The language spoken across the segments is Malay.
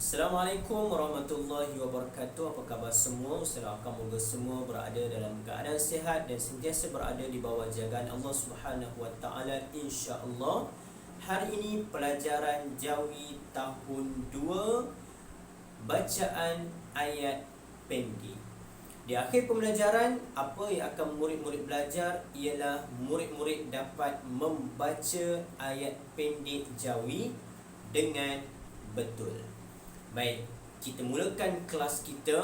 Assalamualaikum warahmatullahi wabarakatuh. Apa khabar semua? Usahakan moga semua berada dalam keadaan sihat dan sentiasa berada di bawah jagaan Allah Subhanahu wa taala insya-Allah. Hari ini pelajaran Jawi tahun 2, bacaan ayat pendek. Di akhir pembelajaran, apa yang akan murid-murid belajar ialah murid-murid dapat membaca ayat pendek Jawi dengan betul. Baik, kita mulakan kelas kita.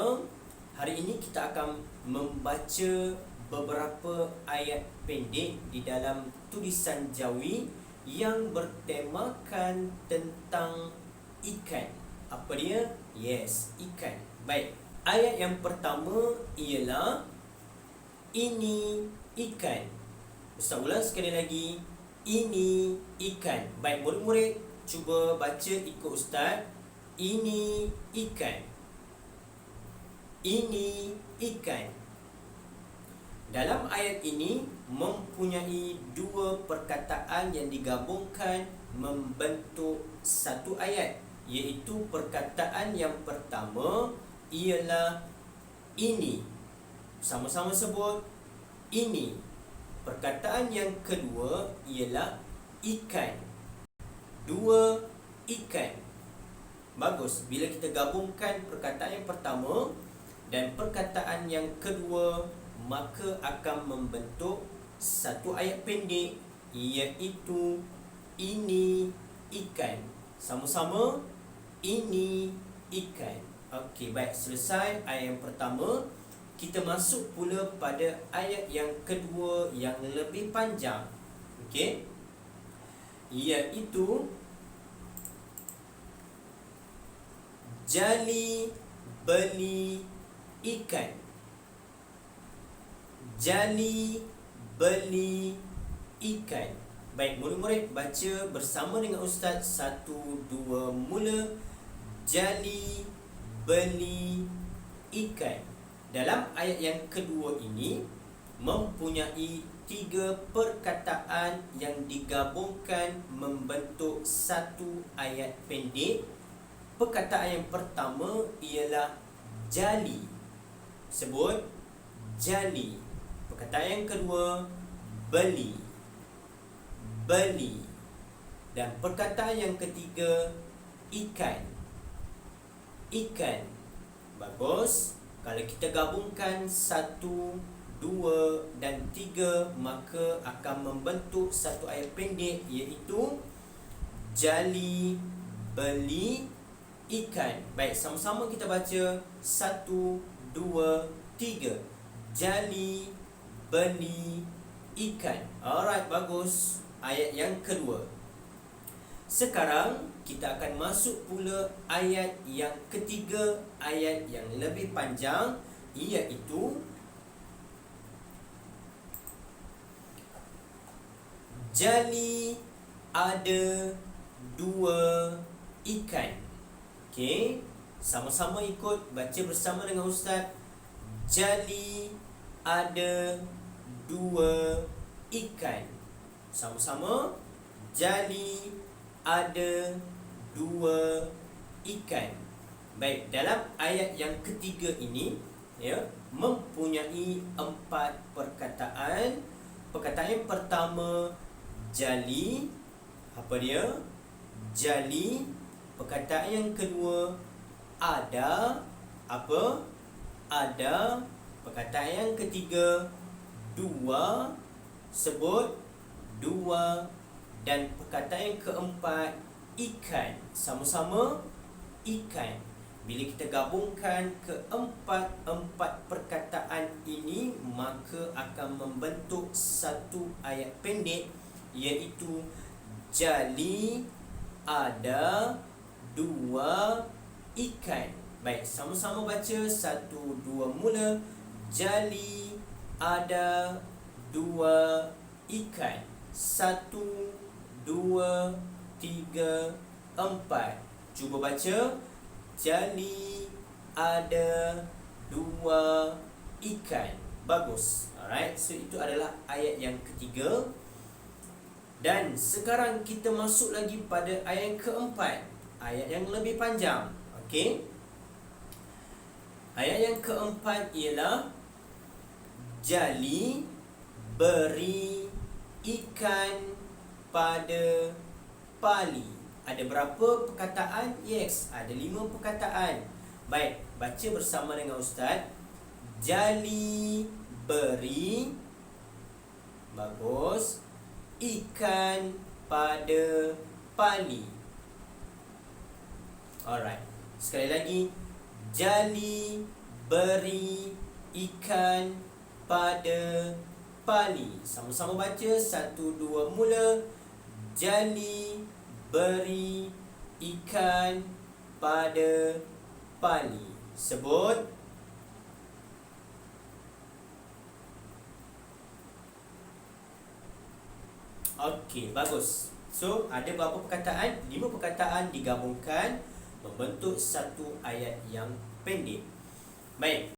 Hari ini kita akan membaca beberapa ayat pendek di dalam tulisan Jawi yang bertemakan tentang ikan. Apa dia? Yes, ikan. Baik, ayat yang pertama ialah ini ikan. Ustaz ulang sekali lagi. Ini ikan. Baik, murid-murid cuba baca ikut Ustaz. Ini ikan. Ini ikan. Dalam ayat ini mempunyai dua perkataan yang digabungkan membentuk satu ayat, iaitu perkataan yang pertama ialah ini. Sama-sama sebut ini. Perkataan yang kedua ialah ikan. Dua ikan. Bagus, bila kita gabungkan perkataan yang pertama dan perkataan yang kedua, maka akan membentuk satu ayat pendek, iaitu ini ikan. Sama-sama ini ikan. Okey, baik, selesai ayat yang pertama. Kita masuk pula pada ayat yang kedua yang lebih panjang. Okey, iaitu Jali beli ikan. Jali beli ikan. Baik, murid-murid baca bersama dengan Ustaz. 1, 2, mula. Jali beli ikan. Dalam ayat yang kedua ini mempunyai 3 perkataan yang digabungkan membentuk satu ayat pendek. Perkataan yang pertama ialah jali. Sebut jali. Perkataan yang kedua beli. Beli. Dan perkataan yang ketiga ikan. Ikan. Bagus. Kalau kita gabungkan 1, 2 dan 3, maka akan membentuk satu ayat pendek, iaitu jali beli ikan. Baik, sama-sama kita baca. 1, 2, 3. Jali beli ikan. Alright, bagus. Ayat yang kedua. Sekarang kita akan masuk pula ayat yang ketiga, ayat yang lebih panjang, iaitu jali ada 2 ikan. Okey, sama-sama ikut baca bersama dengan Ustaz. Jali ada 2 ikan. Sama-sama. Jali ada 2 ikan. Baik, dalam ayat yang ketiga ini mempunyai 4 perkataan. Perkataan yang pertama jali. Apa dia? Jali. Perkataan yang kedua ada. Apa? Ada. Perkataan yang ketiga 2. Sebut 2. Dan perkataan yang keempat ikan. Sama-sama ikan. Bila kita gabungkan keempat perkataan ini, maka akan membentuk satu ayat pendek, iaitu jali ada 2 ikan. Baik, sama-sama baca. 1, 2, mula. Jali ada 2 ikan. 1, 2, 3, 4. Cuba baca. Jali ada 2 ikan. Bagus. Alright, so itu adalah ayat yang ketiga. Dan sekarang kita masuk lagi pada ayat yang keempat, ayat yang lebih panjang. Okey. Ayat yang keempat ialah jali beri ikan pada pali. Ada berapa perkataan? Yes, ada 5 perkataan. Baik, baca bersama dengan Ustaz. Jali beri, bagus, ikan pada pali. Alright, sekali lagi. Jali beri ikan pada pali. Sama-sama baca. 1, 2, mula. Jali beri ikan pada pali. Sebut. Okey, bagus. So, ada berapa perkataan? 5 perkataan digabungkan membentuk satu ayat yang pendek. Baik.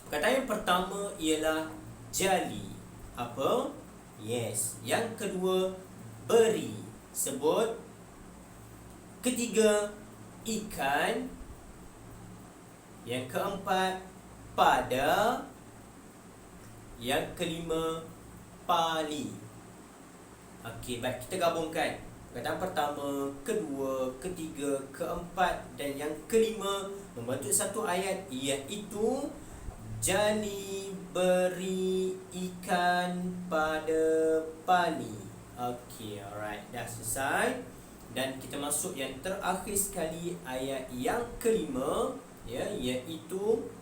Perkataan yang pertama ialah jali. Apa? Yes. Yang kedua, beri. Sebut. Ketiga, ikan. Yang keempat, pada. Yang kelima, pali. Okey, baik, kita gabungkan. Perkataan pertama, kedua, ketiga, keempat dan yang kelima membentuk satu ayat, iaitu jali beri ikan pada pali. Okey, alright, dah selesai. Dan kita masuk yang terakhir sekali, ayat yang kelima, ya, iaitu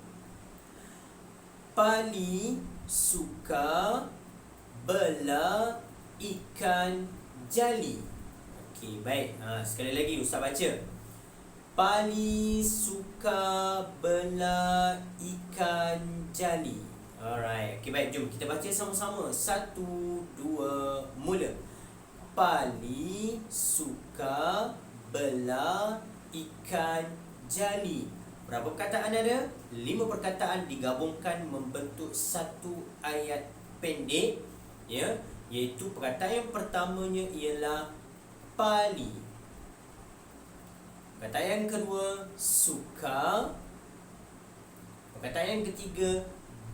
pali suka bela ikan jali. Okey, baik. Sekali lagi Ustaz baca. Pali suka bela ikan jali. Alright. Okey, baik. Jom kita baca sama-sama. 1, 2, mula. Pali suka bela ikan jali. Berapa perkataan ada? 5 perkataan digabungkan membentuk satu ayat pendek, ya, iaitu perkataan yang pertamanya ialah pali. Perkataan yang kedua, suka. Perkataan yang ketiga,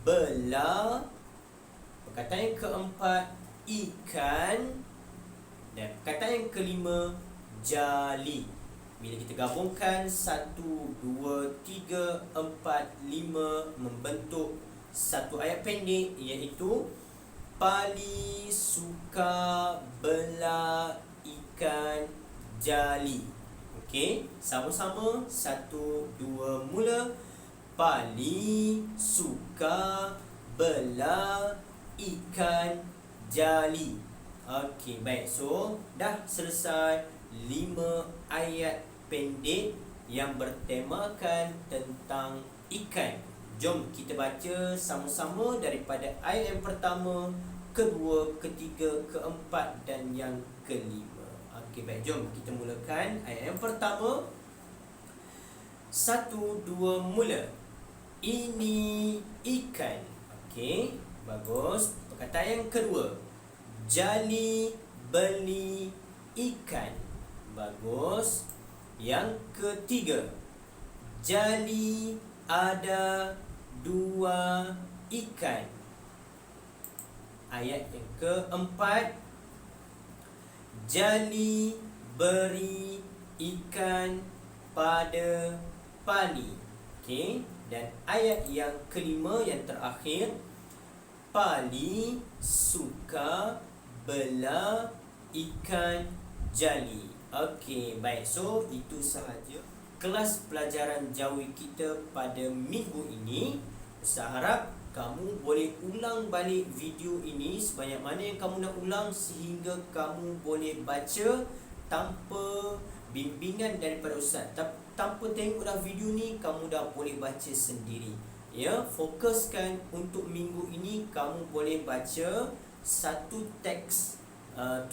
bela. Perkataan yang keempat, ikan. Dan perkataan yang kelima, jali. Bila kita gabungkan 1, 2, 3, 4, 5 membentuk satu ayat pendek, iaitu pali suka bela ikan jali. Okey, sama-sama. 1, 2, mula. Pali suka bela ikan jali. Okey, baik. So, dah selesai 5 ayat pendek yang bertemakan tentang ikan. Jom kita baca sama-sama daripada ayat yang pertama, kedua, ketiga, keempat dan yang kelima. Okey, baik. Jom kita mulakan ayat yang pertama. 1, 2, mula. Ini ikan. Okey, bagus. Perkataan yang kedua, jali beli ikan. Bagus. Yang ketiga, jali ada 2 ikan. Ayat yang keempat, jali beri ikan pada pali. Okey, dan ayat yang kelima yang terakhir, pali suka bela ikan jali. Okey, baik. So, itu sahaja kelas pelajaran jawi kita pada minggu ini. Saya harap kamu boleh ulang balik video ini sebanyak mana yang kamu nak ulang sehingga kamu boleh baca tanpa bimbingan daripada Ustaz. Tanpa tengok dah video ni, kamu dah boleh baca sendiri. Ya, fokuskan untuk minggu ini kamu boleh baca satu teks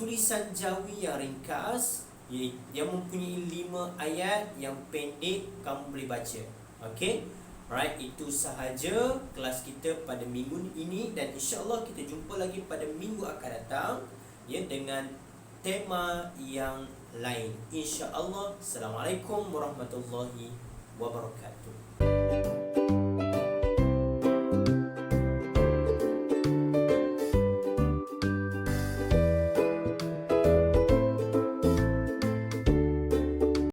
tulisan jawi yang ringkas yang mempunyai 5 ayat yang pendek, kamu boleh baca. Okey. Alright, itu sahaja kelas kita pada minggu ini dan insya-Allah kita jumpa lagi pada minggu akan datang, ya, dengan tema yang lain. Insya-Allah. Assalamualaikum warahmatullahi wabarakatuh.